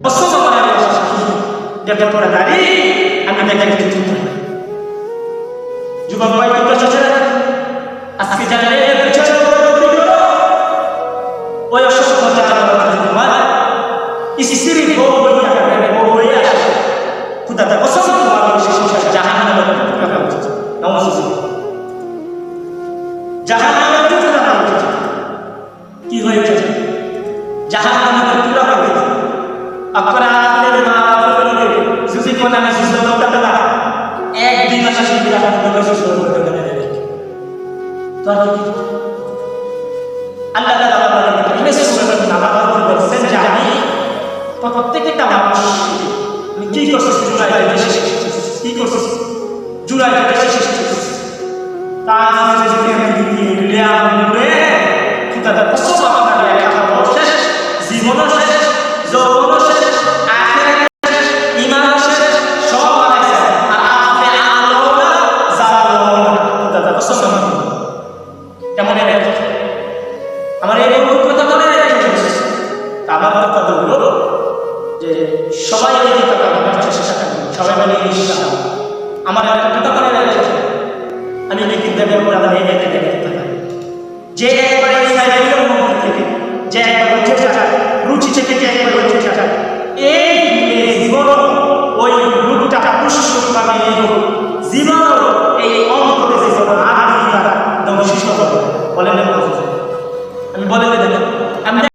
বছর পরে আমি দেখে পরে দাঁড়িয়ে আমি দেখে যুবক ভাই তোমরা চলে আজকে জানলে ওই অসুস্থতা তোমার স্ত্রী বউ হয়ে আসে খুদাটা পছন্দ তোমার সংসার জাহান্নামে জাহান্নামে কি হয়েছে জাহান্নামে পুরা হয়েছে আপনারা আপনাদের মা বাবা যদি কোন আমি সুস্থ করতে না একদিন আসা শিবির আপনাদের সুস্থ করতে দেবে তো আল্লাহ তাআলা বলেন মেসেজ করেন আমার বলছেন যে আমি প্রত্যেকটা মানুষ আমি কি করছি জুলাই কি করছি জুলাই তার যদি আমি দিয়ে আমরে খুদাটা কষ্ট আপনাদের লেখা শেষ জীবন শেষ যৌবন শেষ আখিরাত শেষ ঈমান শেষ সব আছে আর আপনি আলো না জালো না খুদাটা কষ্ট কেমন আমার এই অভিজ্ঞতা মনে রেখেছে আমার কথা হলো যে সবাই এই কথা চেষ্টা করবেন সবাই মিলে ইনশাআল্লাহ আমার কথা মনে রেখেছে আমি লিখিত দেব বলে এই দেখতে পারি যে একবার এই সাইডের মধ্যে থেকে যে একবার উঠে যায় রুচি থেকে একবার উঠে